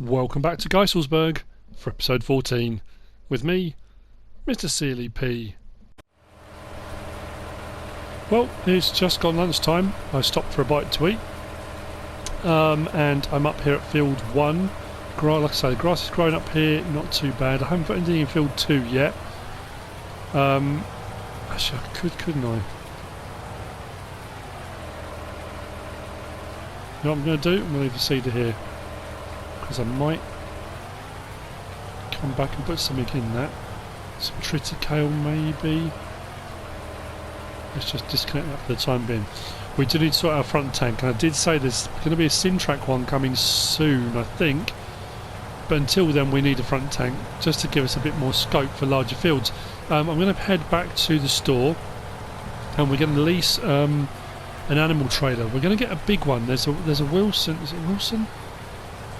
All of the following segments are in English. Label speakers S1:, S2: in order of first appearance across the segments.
S1: Welcome back to GEISELSBERG for episode 14 with me, MrSealyp. Well, it's just gone lunchtime. I stopped for a bite to eat, and I'm up here at field 1. Like I say, the grass is growing up here, not too bad. I haven't put anything in field 2 yet. Actually, I couldn't I? You know what I'm going to do? I'm going to leave the seeder here, because I might come back and put something in that. Some triticale maybe. Let's just disconnect that for the time being. We do need to sort out our front tank, and I did say there's going to be a Syntrack one coming soon, I think. But until then we need a front tank, just to give us a bit more scope for larger fields. I'm going to head back to the store, and we're going to lease an animal trailer. We're going to get a big one. There's a Wilson. Is it Wilson?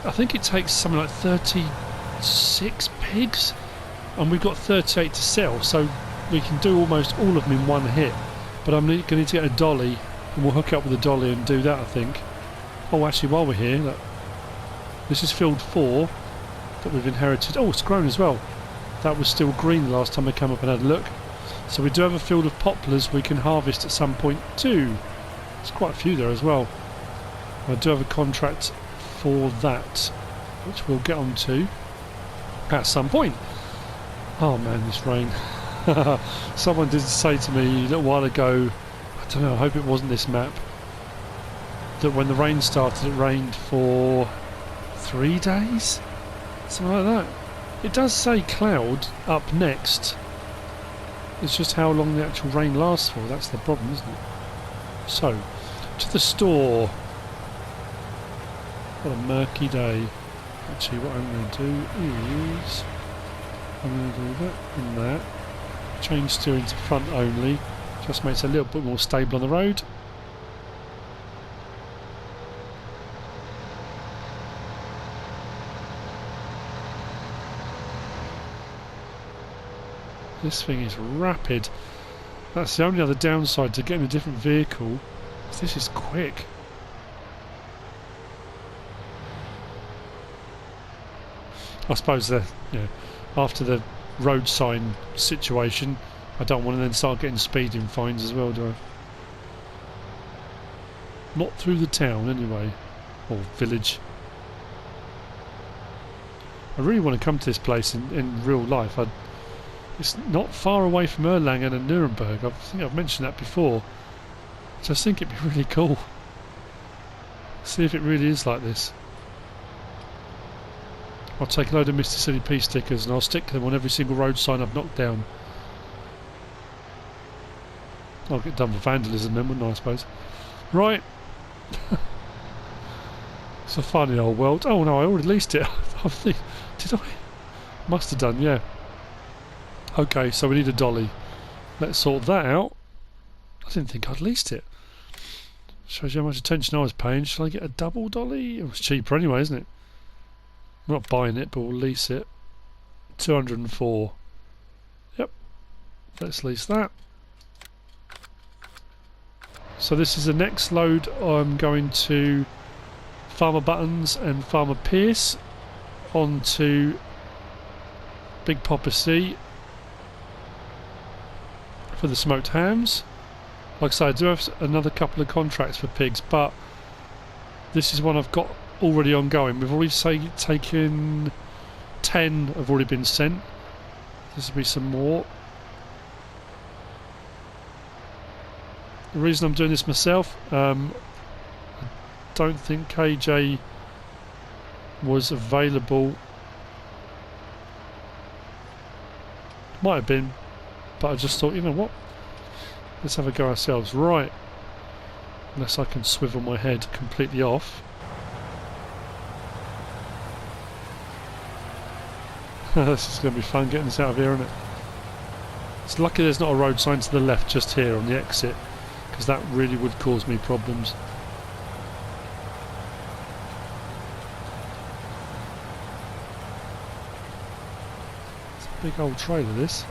S1: I think it takes something like 36 pigs, and we've got 38 to sell, so we can do almost all of them in one hit. But I'm going to need to get a dolly, and we'll hook it up with a dolly and do that, I think. Oh, actually, while we're here, look, this is field 4 that we've inherited. Oh, it's grown as well. That was still green the last time I came up and had a look. So we do have a field of poplars we can harvest at some point too. There's quite a few there as well. I do have a contract for that, which we'll get on to at some point. Oh man, this rain. Someone did say to me a little while ago, I don't know, I hope it wasn't this map, that when the rain started it rained for 3 days? Something like that. It does say cloud up next. It's just how long the actual rain lasts for, that's the problem, isn't it? So, to the store. What a murky day. Actually, what I'm going to do is I'm going to do that and that. Change steering to front only. Just makes it a little bit more stable on the road. This thing is rapid. That's the only other downside to getting a different vehicle. This is quick. I suppose that, you know, after the road sign situation, I don't want to then start getting speeding fines as well, do I? Not through the town anyway, or village. I really want to come to this place in real life. It's not far away from Erlangen and Nuremberg. I think I've mentioned that before. I just think it'd be really cool. See if it really is like this. I'll take a load of MrSealyp stickers and I'll stick them on every single road sign I've knocked down. I'll get done for vandalism then, wouldn't I suppose? Right. It's a funny old world. Oh no, I already leased it. Did I? Must have done, yeah. Okay, so we need a dolly. Let's sort that out. I didn't think I'd leased it. Shows you how much attention I was paying. Shall I get a double dolly? It was cheaper anyway, isn't it? I'm not buying it, but we'll lease it. 204. Yep. Let's lease that. So this is the next load. I'm going to Farmer Buttons and Farmer Pierce onto Big Papa C for the smoked hams. Like I say, I do have another couple of contracts for pigs, but this is one I've got already ongoing. We've already taken 10 have already been sent. This will be some more. The reason I'm doing this myself, I don't think KJ was available. Might have been, but I just thought, you know what, let's have a go ourselves. Right, unless I can swivel my head completely off. This is going to be fun getting this out of here, isn't it? It's lucky there's not a road sign to the left just here on the exit, because that really would cause me problems. It's a big old trailer, this.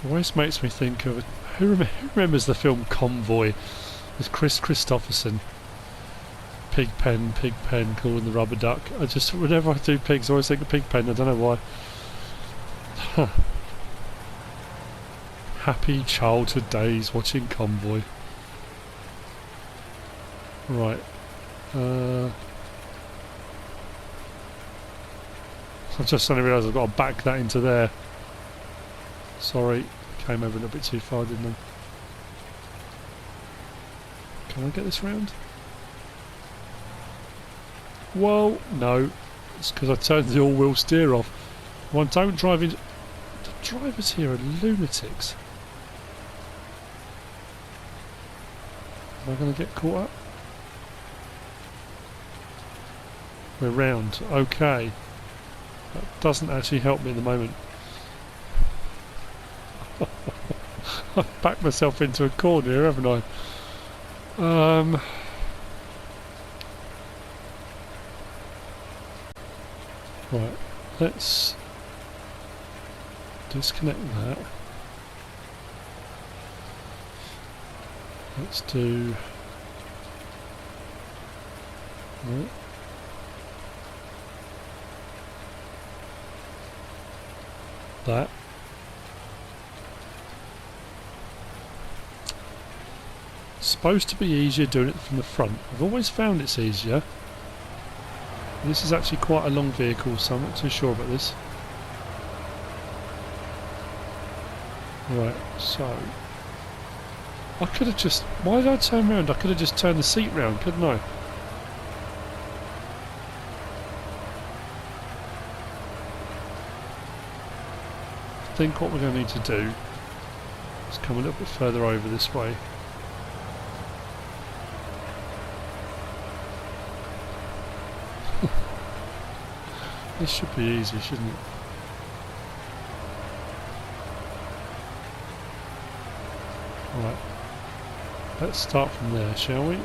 S1: Always makes me think of who remembers the film Convoy with Chris Christopherson. Pigpen, calling the rubber duck. I just, whenever I do pigs, I always think of Pigpen. I don't know why. Huh. Happy childhood days watching Convoy. Right. I just suddenly realised I've got to back that into there. Sorry, came over a little bit too far, didn't I? Can I get this round? Whoa, no. It's because I turned the all-wheel steer off. Well, don't drive in. The drivers here are lunatics. Am I going to get caught up? We're round. Okay. That doesn't actually help me at the moment. I've backed myself into a corner here, haven't I? Right, let's disconnect that. Let's do... Right. That. It's supposed to be easier doing it from the front. I've always found it's easier. This is actually quite a long vehicle, so I'm not too sure about this. Right, so I could have just... Why did I turn around? I could have just turned the seat round, couldn't I? I think what we're going to need to do is come a little bit further over this way. This should be easy, shouldn't it? Right. Let's start from there, shall we?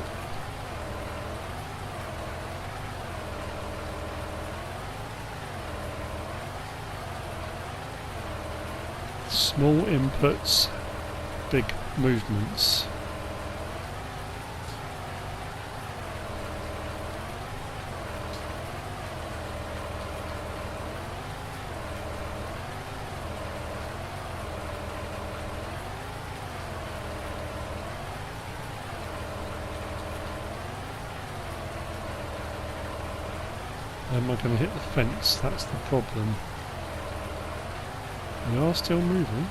S1: Small inputs, big movements. Am I going to hit the fence? That's the problem. They are still moving.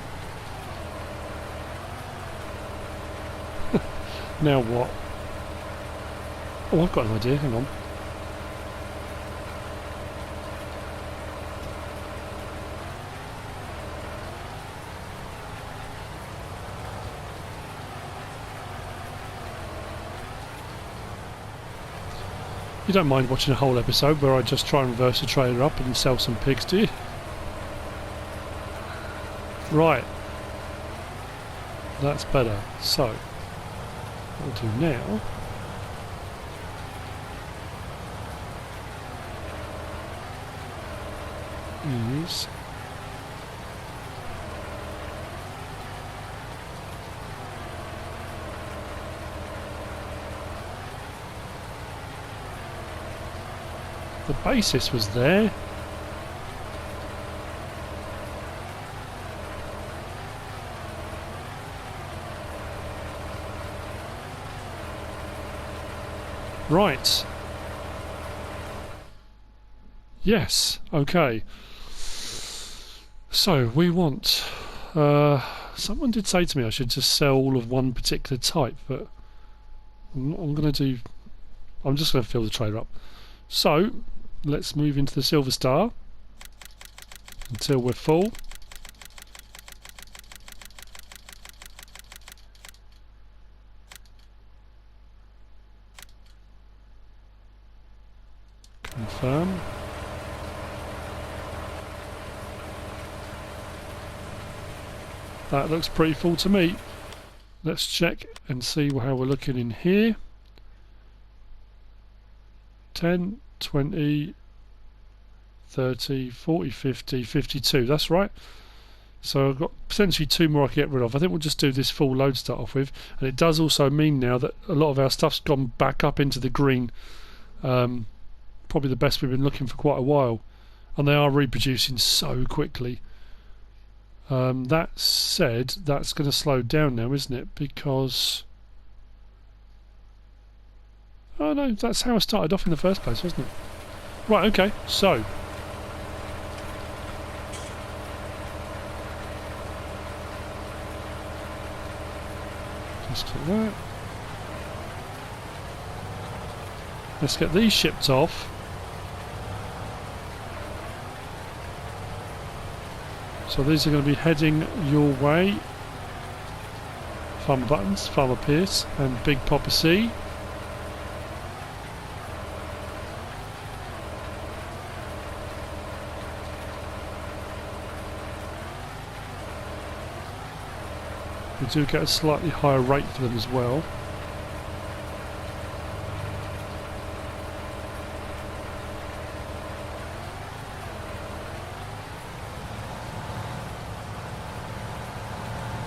S1: Now what? Oh, I've got an idea, hang on. You don't mind watching a whole episode where I just try and reverse the trailer up and sell some pigs, do you? Right. That's better. So, what we'll do now is the basis was there. Right. Yes. Okay. So we want... someone did say to me I should just sell all of one particular type, but I'm going to do... I'm just going to fill the trailer up. So, let's move into the Silver Star until we're full. Confirm. That looks pretty full to me. Let's check and see how we're looking in here. 10, 20, 30, 40, 50, 52. That's right. So I've got potentially 2 more I can get rid of. I think we'll just do this full load to start off with. And it does also mean now that a lot of our stuff's gone back up into the green. Probably the best we've been looking for quite a while. And they are reproducing so quickly. That said, that's going to slow down now, isn't it? Because... oh no, that's how I started off in the first place, wasn't it? Right, okay, so... just click that. Let's get these shipped off. So these are going to be heading your way. Farmer Buttons, Farmer Pierce and Big Papa C. We do get a slightly higher rate for them as well.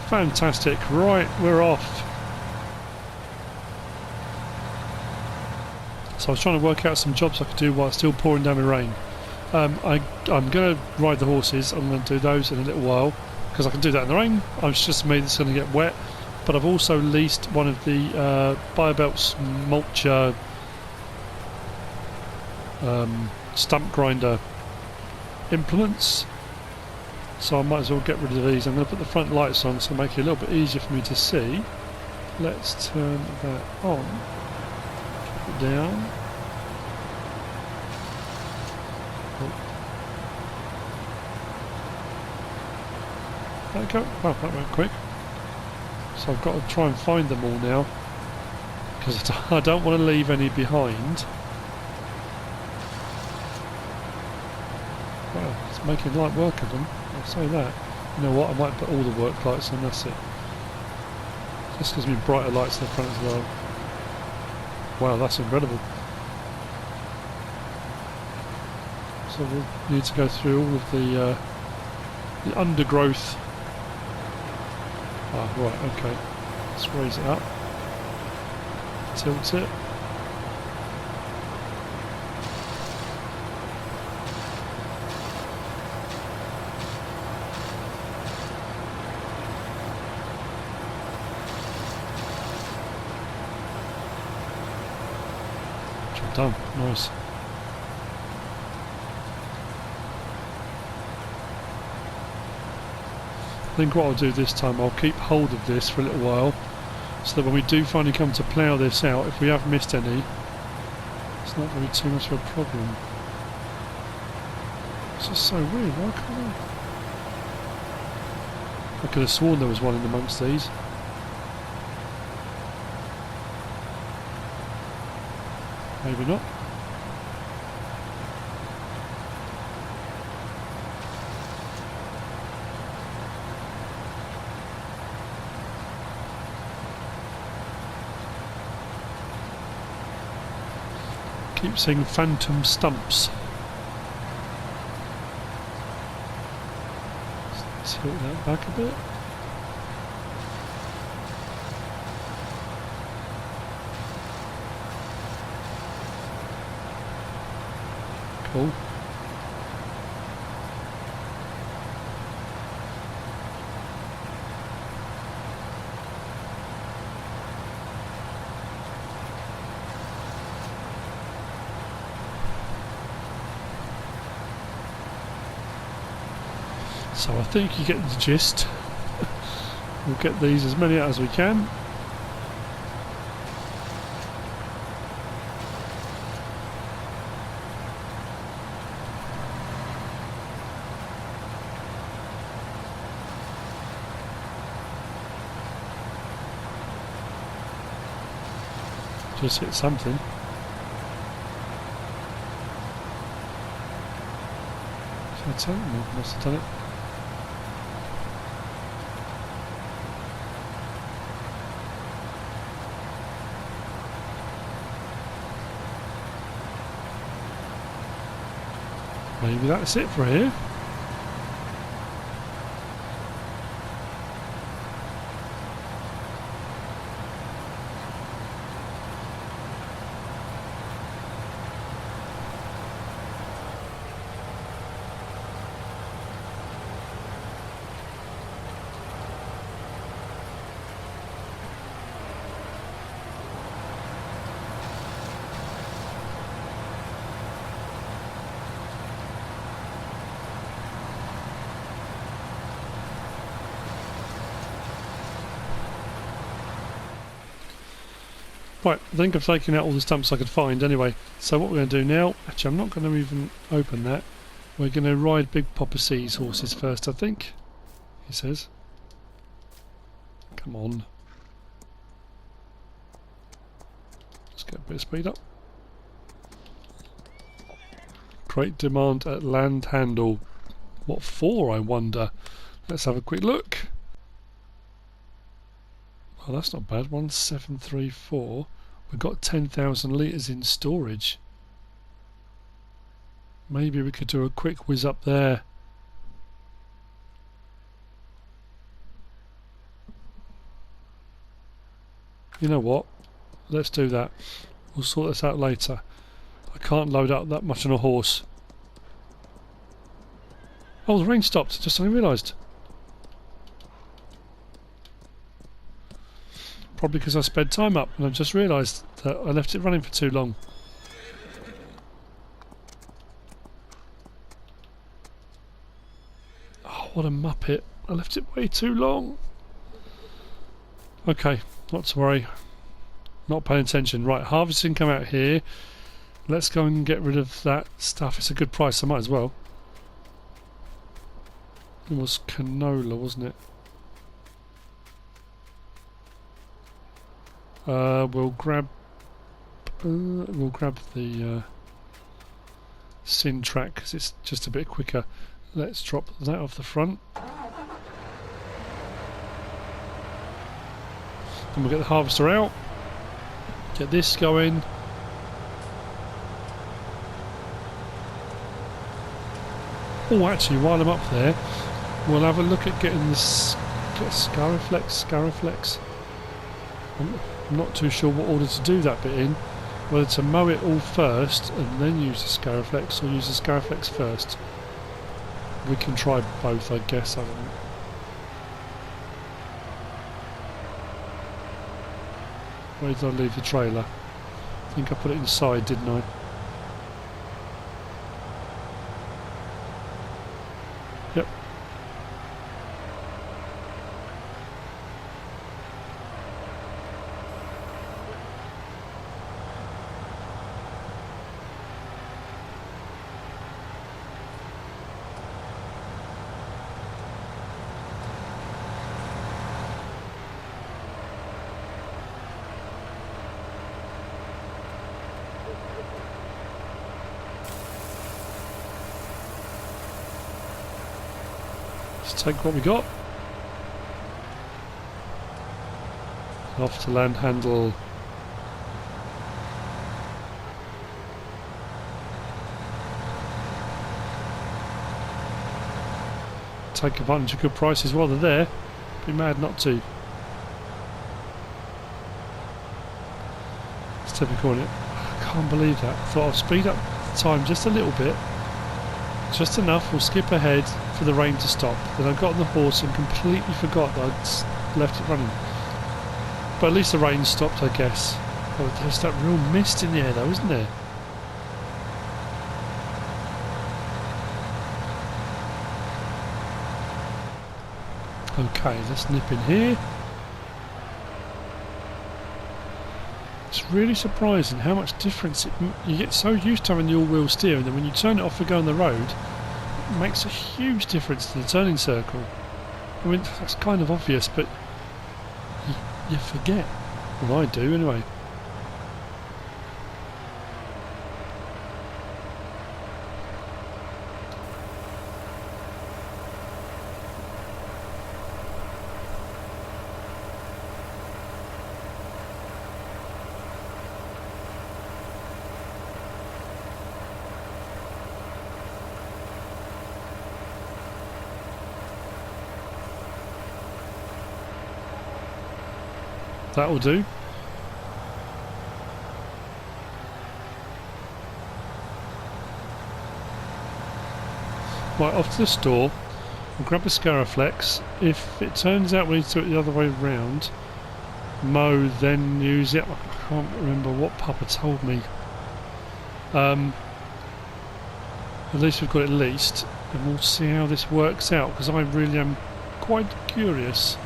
S1: Fantastic, right, we're off. So I was trying to work out some jobs I could do while it's still pouring down the rain. I'm going to ride the horses, I'm going to do those in a little while, because I can do that in the rain. It's just me that's going to get wet. But I've also leased one of the Biobelt's mulcher stump grinder implements. So I might as well get rid of these. I'm going to put the front lights on so make it a little bit easier for me to see. Let's turn that on. Keep it down. There we go. Well, that went quick. So I've got to try and find them all now, because I don't want to leave any behind. Well, it's making light work of them, I'll say that. You know what, I might put all the work lights on, that's it. Just gives me brighter lights in the front as well. Wow, that's incredible. So we'll need to go through all of the undergrowth. Ah, right, okay. Let's raise it up. Tilt it. Job done. Nice. I think what I'll do this time, I'll keep hold of this for a little while, so that when we do finally come to plough this out, if we have missed any, it's not going to be too much of a problem. It's just so weird, why can't I could have sworn there was one in amongst these. Maybe not. Keep seeing phantom stumps. Tilt that back a bit. Cool. So I think you get the gist. We'll get these as many out as we can. Just hit something. That's it. Must have done it. Maybe that's it for here. Right, I think I've taken out all the stumps I could find anyway. So what we're going to do now, actually I'm not going to even open that. We're going to ride Big Papa C's horses first, I think, he says. Come on. Let's get a bit of speed up. Great demand at land handle. What for, I wonder? Let's have a quick look. Oh, that's not bad. 1734. We've got 10,000 litres in storage. Maybe we could do a quick whiz up there. You know what? Let's do that. We'll sort this out later. I can't load up that much on a horse. Oh, the rain stopped. Just suddenly realised. Probably because I sped time up and I've just realised that I left it running for too long. Oh, what a muppet. I left it way too long. Okay, not to worry. Not paying attention. Right, harvesting come out here. Let's go and get rid of that stuff. It's a good price, I might as well. It was canola, wasn't it? We'll grab the Sintrack because it's just a bit quicker. Let's drop that off the front. And we'll get the harvester out. Get this going. Oh, actually, while I'm up there, we'll have a look at getting this Scariflex. I'm not too sure what order to do that bit in. Whether to mow it all first and then use the Scariflex or use the Scariflex first. We can try both, I guess. I don't know. Where did I leave the trailer? I think I put it inside, didn't I? Yep. Let's take what we got. Off to land handle. Take advantage of good prices while they're there. Be mad not to. It's typical, isn't it? I can't believe that. I thought I'd speed up the time just a little bit. Just enough, we'll skip ahead for the rain to stop. Then I got on the horse and completely forgot that I'd left it running. But at least the rain stopped, I guess. Oh, there's that real mist in the air though, isn't there? Okay, let's nip in here. It's really surprising how much difference you get so used to having the all-wheel steer, and then when you turn it off and go on the road, it makes a huge difference to the turning circle. I mean, that's kind of obvious, but you forget. Well, I do anyway. That'll do. Right, off to the store. We'll grab a Scariflex. If it turns out we need to do it the other way round, mow, then use it. I can't remember what Papa told me. At least we've got it leased, and we'll see how this works out, because I really am quite curious.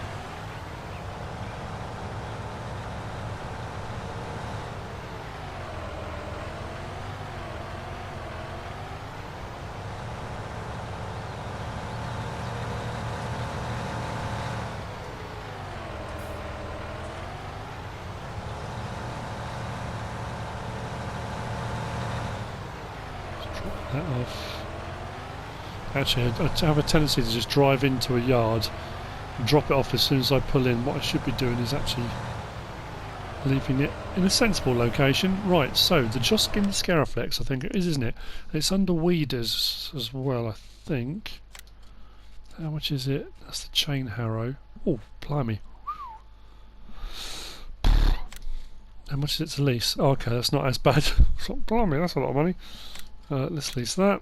S1: that off. Actually, I have a tendency to just drive into a yard and drop it off as soon as I pull in. What I should be doing is actually leaving it in a sensible location. Right, so the Joskin Scariflex, I think it is, isn't it? It's under weeders as well, I think. How much is it? That's the chain harrow. Oh, blimey. How much is it to lease? Oh, okay, that's not as bad. Blimey, that's a lot of money. Let's lease that.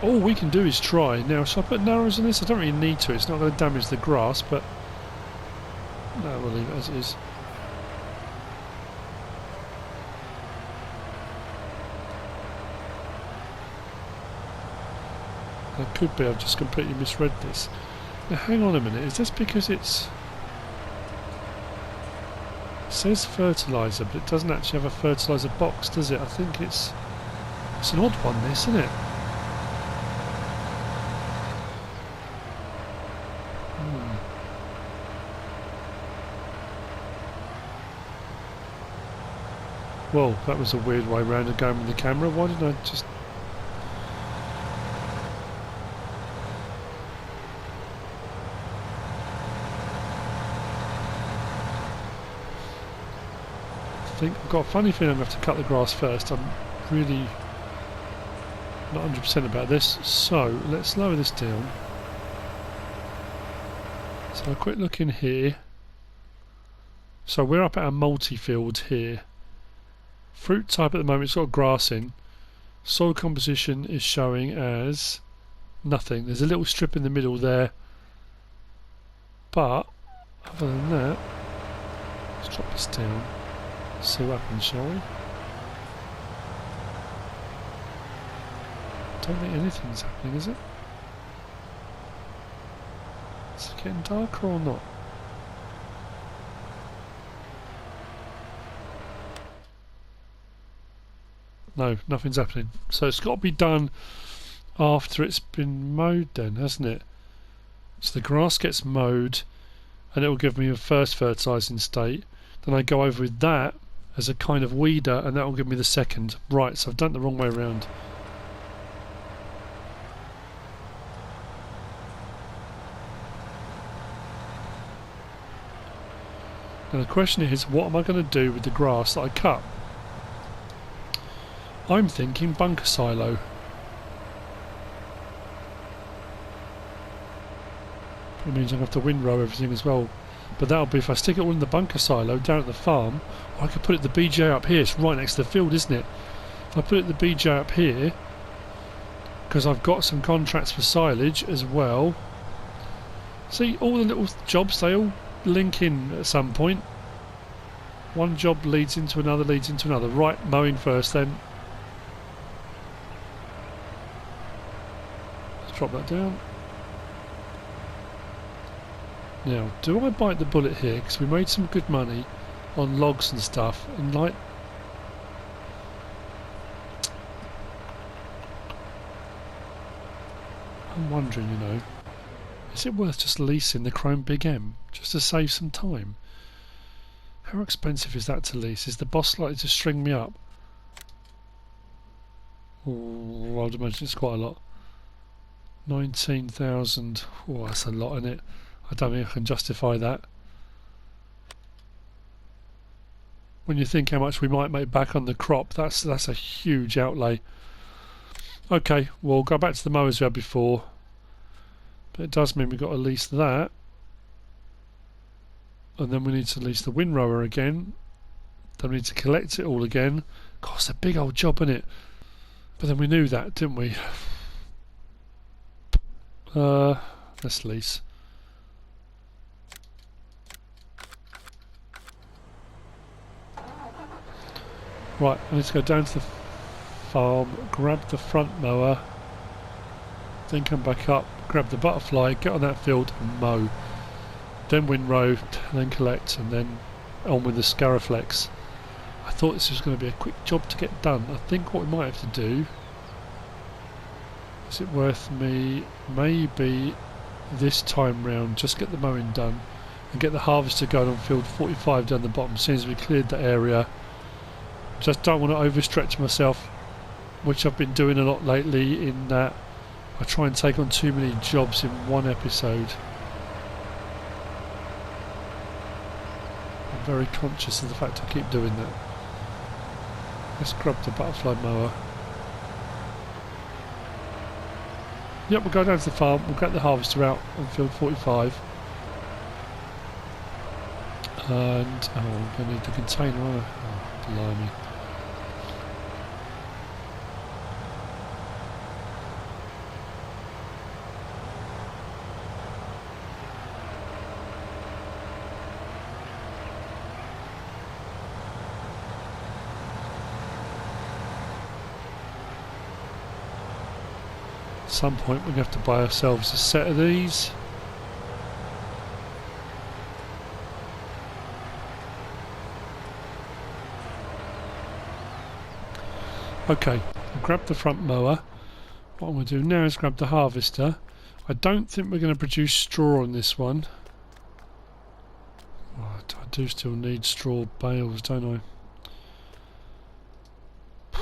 S1: All we can do is try. Now, shall I put narrows on this? I don't really need to. It's not going to damage the grass, but no, we'll leave it as it is. It could be I've just completely misread this. Now, hang on a minute. Is this because it says fertilizer, but it doesn't actually have a fertilizer box, does it? I think it's an odd one, this, isn't it? Well, that was a weird way round of going with the camera. Why didn't I just... I think I've got a funny feeling I'm going to have to cut the grass first. I'm really not 100% about this. So, let's lower this down. So a quick look in here. So we're up at our multi-field here. Fruit type at the moment, it's got grass in. Soil composition is showing as nothing. There's a little strip in the middle there. But, other than that, let's drop this down. See what happens, shall we? Don't think anything's happening, is it? Is it getting darker or not? No, nothing's happening. So it's got to be done after it's been mowed then, hasn't it? So the grass gets mowed and it will give me a first fertilising state. Then I go over with that as a kind of weeder and that will give me the second. Right, so I've done it the wrong way around. Now the question is, what am I going to do with the grass that I cut? I'm thinking bunker silo. It means I'm going to have to windrow everything as well. But that'll be if I stick it all in the bunker silo down at the farm, or I could put it the BJ up here. It's right next to the field, isn't it? If I put it the BJ up here, because I've got some contracts for silage as well. See, all the little jobs, they all link in at some point. One job leads into another, leads into another. Right, mowing first then. Let's drop that down. Now, do I bite the bullet here? Because we made some good money on logs and stuff, and like... I'm wondering, you know, is it worth just leasing the Chrome Big M, just to save some time? How expensive is that to lease? Is the boss likely to string me up? Oh, I'd imagine it's quite a lot. 19,000, oh, that's a lot, isn't it? I don't think I can justify that. When you think how much we might make back on the crop, that's a huge outlay. Okay, we'll go back to the mowers we had before. But it does mean we've got to lease that. And then we need to lease the windrower again. Then we need to collect it all again. God, it's a big old job, isn't it? But then we knew that, didn't we? Let's lease. Right, I need to go down to the farm, grab the front mower, then come back up, grab the butterfly, get on that field and mow. Then windrow, then collect, and then on with the Scariflex. I thought this was going to be a quick job to get done. I think what we might have to do, is it worth me maybe this time round just get the mowing done and get the harvester going on field 45 down the bottom as soon as we cleared the area. Just don't want to overstretch myself, which I've been doing a lot lately, in that I try and take on too many jobs in one episode. I'm very conscious of the fact I keep doing that. Let's grab the butterfly mower. Yep, we'll go down to the farm, we'll get the harvester out on field 45. And, oh, I'm going to need the container, aren't I? Oh, blimey. At some point we're going to have to buy ourselves a set of these. Okay, I'll grab the front mower. What I'm going to do now is grab the harvester. I don't think we're going to produce straw on this one. Oh, I do still need straw bales, don't I?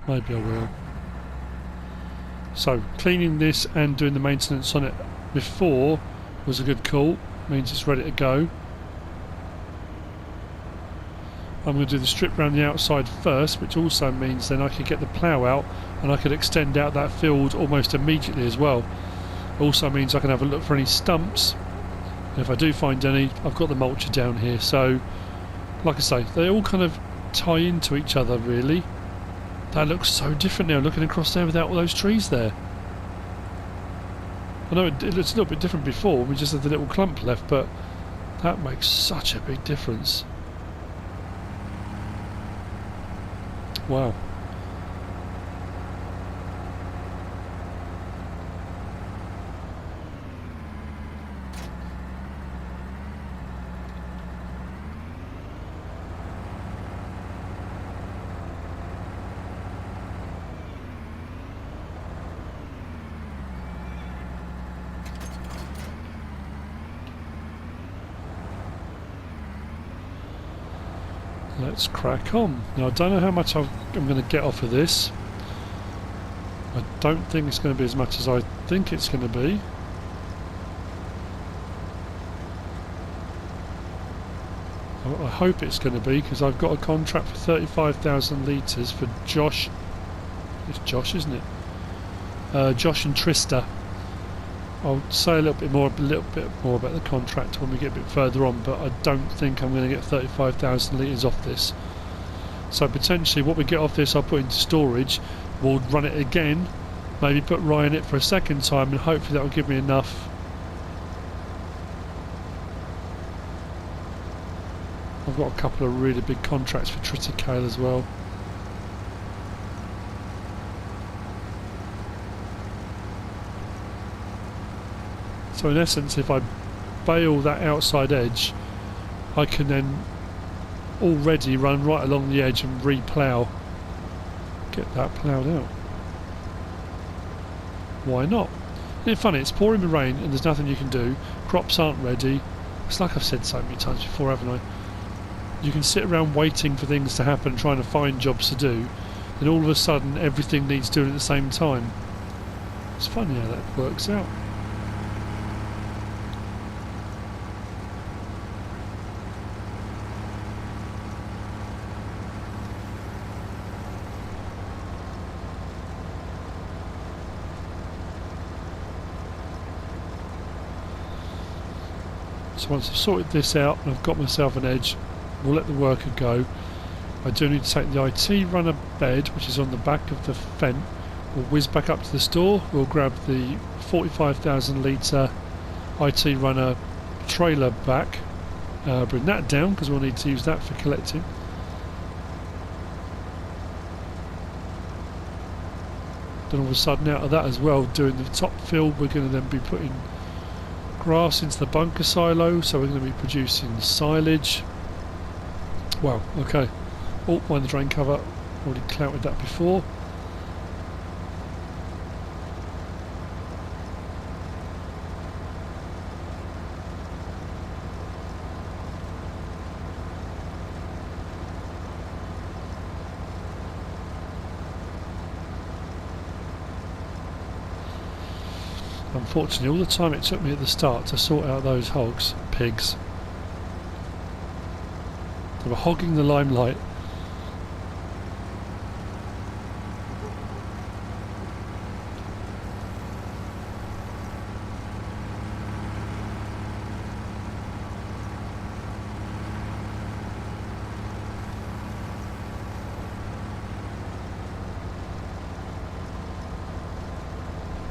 S1: Maybe I will. So, cleaning this and doing the maintenance on it before was a good call. Means it's ready to go. I'm going to do the strip around the outside first, which also means then I could get the plough out and I could extend out that field almost immediately as well. Also means I can have a look for any stumps, and if I do find any, I've got the mulcher down here. So, like I say, they all kind of tie into each other really. That looks so different now, looking across there without all those trees there. I know it looks a little bit different before, we just had the little clump left, but that makes such a big difference. Wow. Let's crack on. Now I don't know how much I'm going to get off of this. I don't think it's going to be as much as I think it's going to be. I hope it's going to be, because I've got a contract for 35,000 litres for Josh. It's Josh, isn't it? Josh and Trista. I'll say a little bit more about the contract when we get a bit further on, but I don't think I'm going to get 35,000 litres off this. So potentially what we get off this I'll put into storage, we'll run it again, maybe put rye in it for a second time, and hopefully that will give me enough. I've got a couple of really big contracts for triticale as well. So in essence, if I bale that outside edge, I can then already run right along the edge and re-plough. Get that ploughed out. Why not? Isn't it funny? It's pouring the rain and there's nothing you can do. Crops aren't ready. It's like I've said so many times before, haven't I? You can sit around waiting for things to happen, trying to find jobs to do, then all of a sudden everything needs doing at the same time. It's funny how that works out. So once I've sorted this out and I've got myself an edge, we'll let the worker go. I do need to take the IT runner bed, which is on the back of the Fendt. We'll whiz back up to the store, we'll grab the 45,000 litre IT runner trailer back, bring that down because we'll need to use that for collecting. Then all of a sudden out of that as well, doing the top field, we're going to then be putting grass into the bunker silo, so we're going to be producing silage. Wow, okay. Oh, mind the drain cover, already clouted that before. Unfortunately, all the time it took me at the start to sort out those pigs. They were hogging the limelight.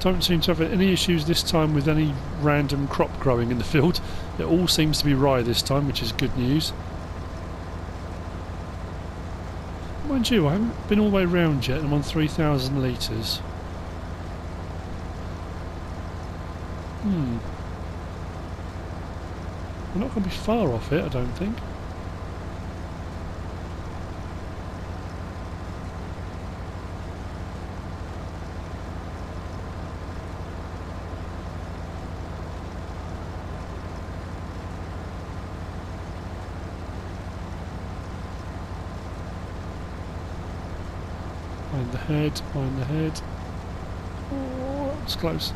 S1: Don't seem to have any issues this time with any random crop growing in the field. It all seems to be rye this time, which is good news. Mind you, I haven't been all the way round yet. I'm on 3,000 litres. We're not going to be far off it, I don't think. Mind the head. Oh, that was close.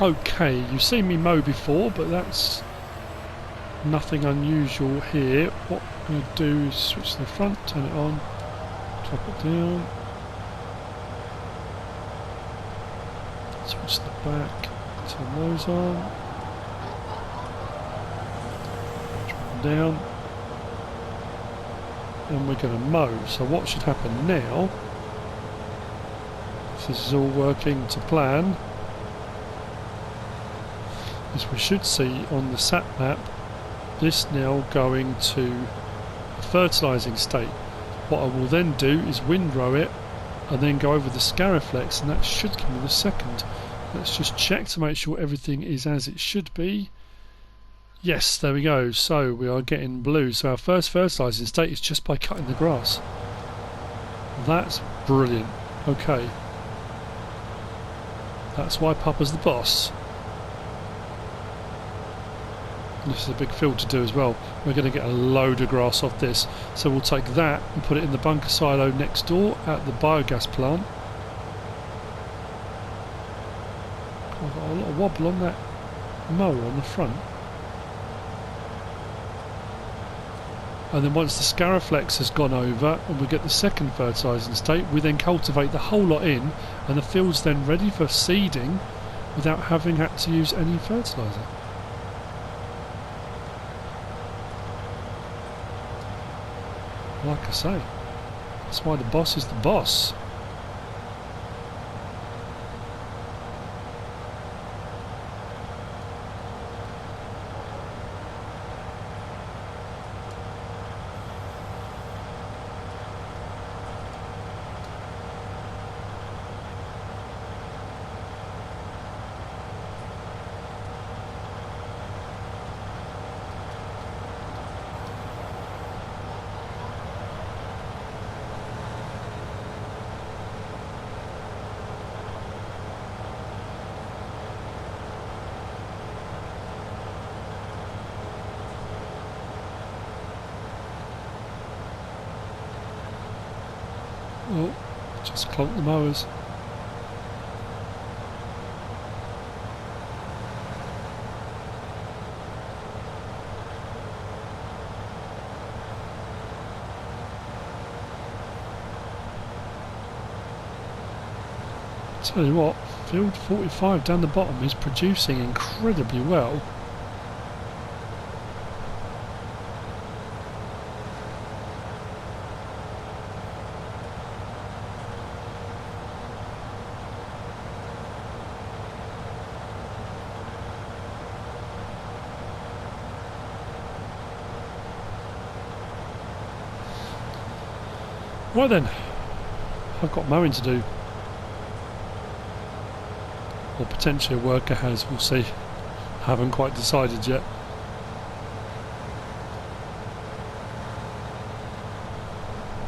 S1: Okay, you've seen me mow before, but that's nothing unusual here. What I'm going to do is switch to the front, turn it on, drop it down, switch to the back, turn those on, drop them down, and we're going to mow. So what should happen now, if this is all working to plan, as we should see on the sat map, this now going to a fertilising state. What I will then do is windrow it and then go over the Scariflex, and that should give me the second. Let's just check to make sure everything is as it should be. Yes, there we go. So we are getting blue. So our first fertilising state is just by cutting the grass. That's brilliant. Okay. That's why Papa's the boss. This is a big field to do as well. We're going to get a load of grass off this, so we'll take that and put it in the bunker silo next door at the biogas plant. I've got a lot of wobble on that mower on the front. And then once the Scariflex has gone over and we get the second fertilising state, we then cultivate the whole lot in, and the field's then ready for seeding without having had to use any fertiliser. Like I say, that's why the boss is the boss. Oh, just clonked the mowers. Tell you what, field 45 down the bottom is producing incredibly well. Right then, I've got mowing to do. Or potentially a worker has, we'll see. Haven't quite decided yet.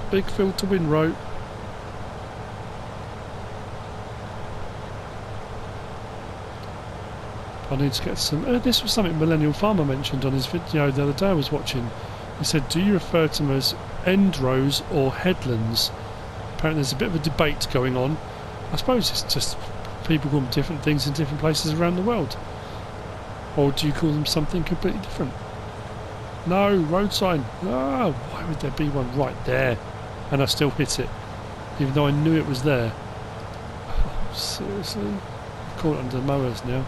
S1: Big field to windrow. I need to get some... this was something Millennial Farmer mentioned on his video the other day I was watching. He said, do you refer to them as endrows or headlands? Apparently there's a bit of a debate going on. I suppose it's just people call them different things in different places around the world. Or do you call them something completely different? No, road sign. Oh, why would there be one right there? And I still hit it, even though I knew it was there. Oh, seriously? I've caught it under the mowers now.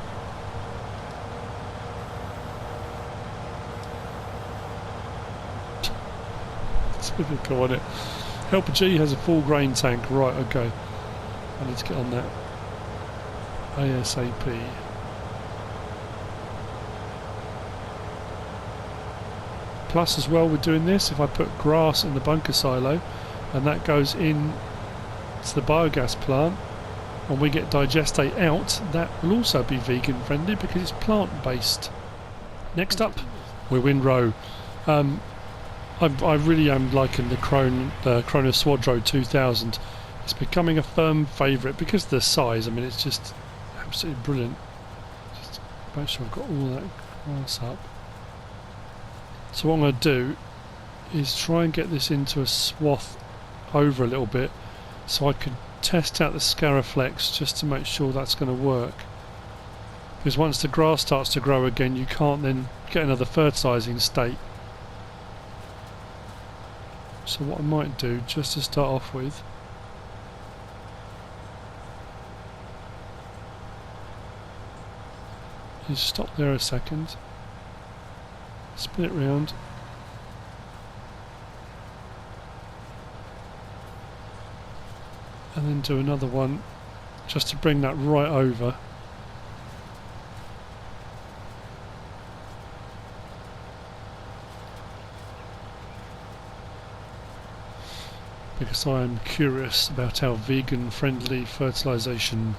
S1: Typical, isn't it? Helper G has a full grain tank. Right, okay. I need to get on that ASAP. Plus as well, we're doing this, if I put grass in the bunker silo and that goes in to the biogas plant and we get digestate out, that will also be vegan friendly because it's plant based. Next up, we're windrow. I really am liking the Cronus Swadro 2000. It's becoming a firm favourite because of the size. I mean, it's just absolutely brilliant. Just make sure I've got all that grass up. So what I'm going to do is try and get this into a swath over a little bit so I can test out the Scariflex just to make sure that's going to work. Because once the grass starts to grow again, you can't then get another fertilising state. So what I might do, just to start off with, is stop there a second, spin it round, and then do another one just to bring that right over. Because I am curious about how vegan friendly fertilisation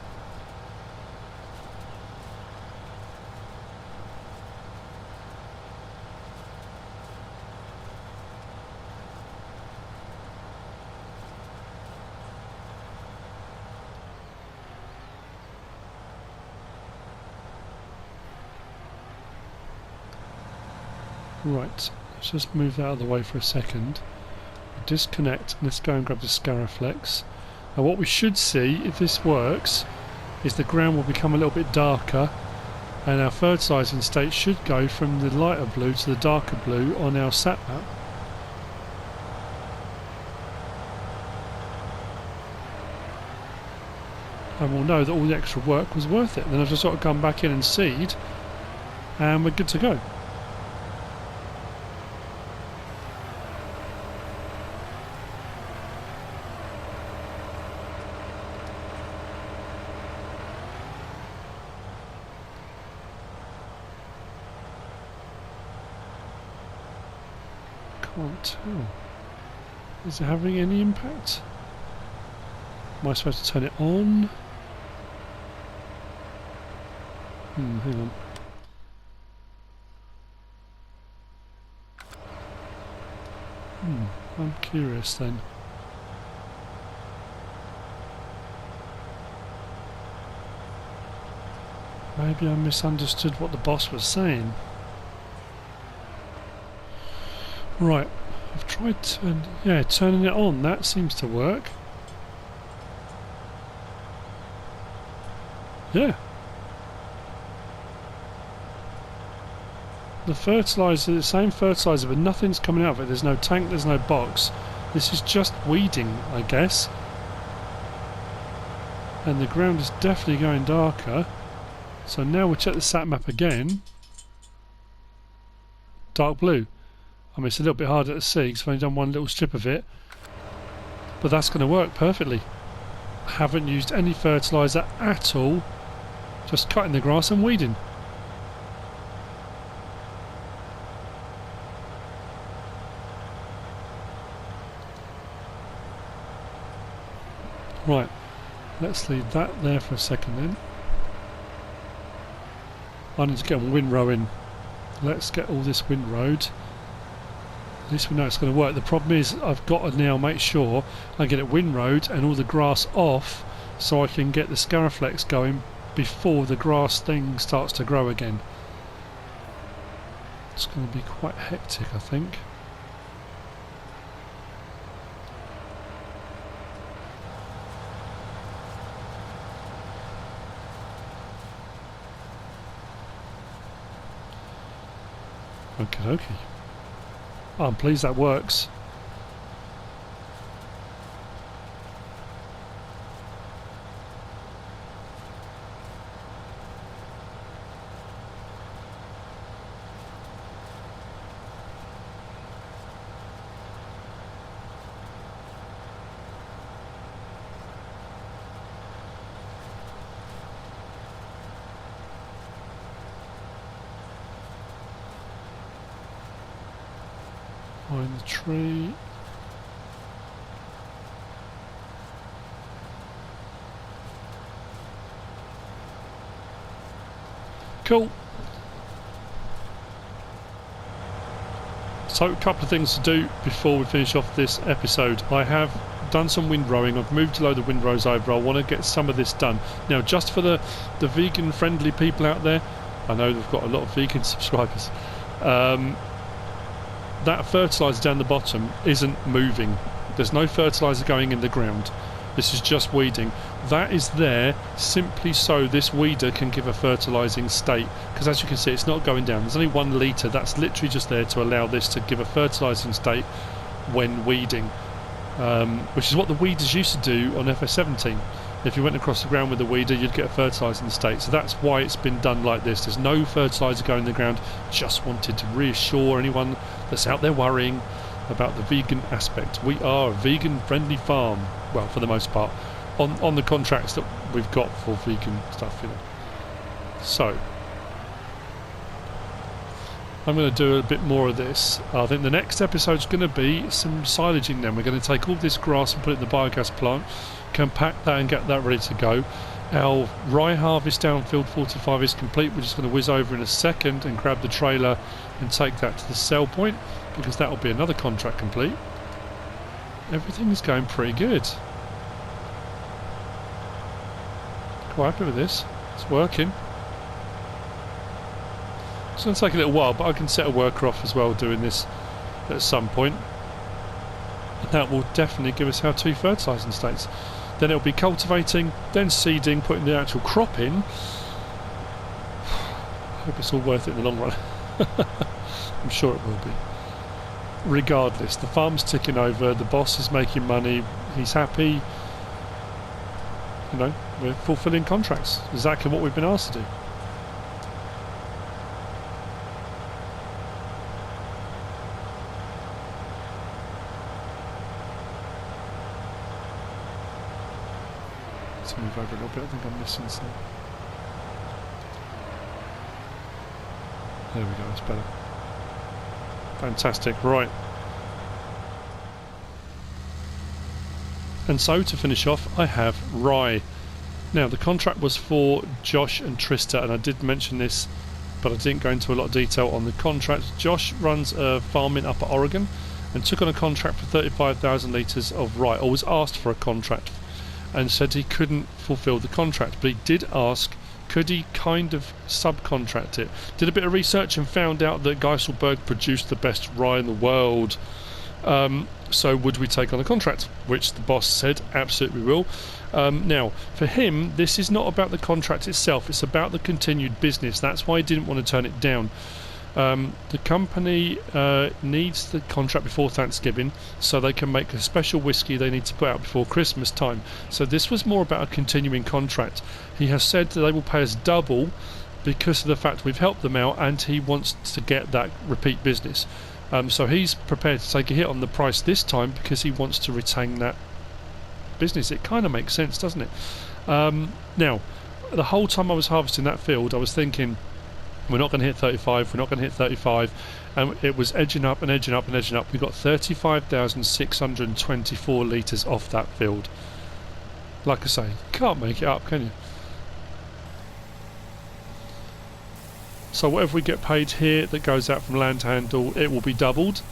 S1: right, let's just move that out of the way for a second. Disconnect, let's go and grab the Scariflex. Now what we should see, if this works, is the ground will become a little bit darker and our fertilising state should go from the lighter blue to the darker blue on our sat map. And we'll know that all the extra work was worth it. Then I've just got to come back in and seed and we're good to go. Can't tell. Is it having any impact? Am I supposed to turn it on? Hang on. I'm curious then. Maybe I misunderstood what the boss was saying. Right, I've tried turning it on. That seems to work. Yeah. The fertiliser, the same fertiliser, but nothing's coming out of it. There's no tank, there's no box. This is just weeding, I guess. And the ground is definitely going darker. So now we'll check the sat map again. Dark blue. I mean, it's a little bit harder to see because I've only done one little strip of it. But that's going to work perfectly. I haven't used any fertiliser at all. Just cutting the grass and weeding. Right, let's leave that there for a second then. I need to get on windrowing. Let's get all this windrowed. At least we know it's going to work. The problem is I've got to now make sure I get it windrowed and all the grass off so I can get the scariflex going before the grass thing starts to grow again. It's going to be quite hectic, I think. Okie dokie. Oh, I'm pleased that works. Behind the tree. Cool. So a couple of things to do before we finish off this episode. I have done some windrowing. I've moved a load of windrows over. I want to get some of this done. Now, just for the vegan friendly people out there, I know they've got a lot of vegan subscribers. That fertiliser down the bottom isn't moving. There's no fertiliser going in the ground. This is just weeding. That is there simply so this weeder can give a fertilising state, because as you can see it's not going down. There's only 1 litre. That's literally just there to allow this to give a fertilising state when weeding, which is what the weeders used to do on FS17. If you went across the ground with a weeder, you'd get a fertilising state. So that's why it's been done like this. There's no fertiliser going in the ground. Just wanted to reassure anyone that's out there worrying about the vegan aspect. We are a vegan friendly farm, well, for the most part, on the contracts that we've got for vegan stuff, you know. So I'm going to do a bit more of this. I think the next episode's going to be some silaging. Then we're going to take all this grass and put it in the biogas plant, compact that and get that ready to go. Our rye harvest down field 45 is complete. We're just going to whiz over in a second and grab the trailer and take that to the sell point, because that will be another contract complete. Everything's going pretty good. Quite happy with this. It's working. It's going to take a little while, but I can set a worker off as well doing this at some point. And that will definitely give us our 2 fertilising states. Then it'll be cultivating, then seeding, putting the actual crop in. I hope it's all worth it in the long run. I'm sure it will be. Regardless, the farm's ticking over, the boss is making money, he's happy. You know, we're fulfilling contracts. Exactly what we've been asked to do. Let's move over a little bit. I think I'm missing some. There we go, that's better. Fantastic, right. And so to finish off, I have rye. Now the contract was for Josh and Trista, and I did mention this, but I didn't go into a lot of detail on the contract. Josh runs a farm in Upper Oregon and took on a contract for 35,000 litres of rye, or was asked for a contract, and said he couldn't fulfil the contract, but he did ask could he kind of subcontract it. Did a bit of research and found out that GEISELSBERG produced the best rye in the world. So would we take on a contract? Which the boss said, absolutely we will. Now, for him, this is not about the contract itself, it's about the continued business. That's why he didn't want to turn it down. The company needs the contract before Thanksgiving so they can make a special whiskey they need to put out before Christmas time. So this was more about a continuing contract. He has said that they will pay us double because of the fact we've helped them out, and he wants to get that repeat business. So he's prepared to take a hit on the price this time because he wants to retain that business. It kind of makes sense, doesn't it? Now, the whole time I was harvesting that field, I was thinking, we're not going to hit 35, we're not going to hit 35, and it was edging up and edging up and edging up. We got 35,624 litres off that field. Like I say, can't make it up, can you? So whatever we get paid here that goes out from land handle, it will be doubled.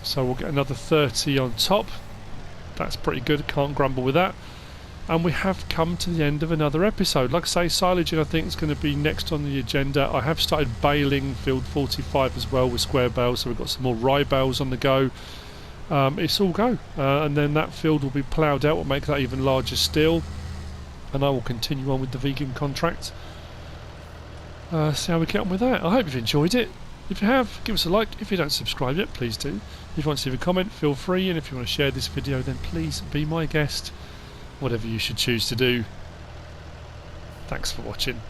S1: So we'll get another 30 on top. That's pretty good, can't grumble with that. And we have come to the end of another episode. Like I say, silaging I think is going to be next on the agenda. I have started baling field 45 as well with square bales, so we've got some more rye bales on the go. It's all go. And then that field will be ploughed out, we'll make that even larger still. And I will continue on with the vegan contract. See how we get on with that. I hope you've enjoyed it. If you have, give us a like. If you don't subscribe yet, please do. If you want to leave a comment, feel free. And if you want to share this video, then please be my guest. Whatever you should choose to do. Thanks for watching.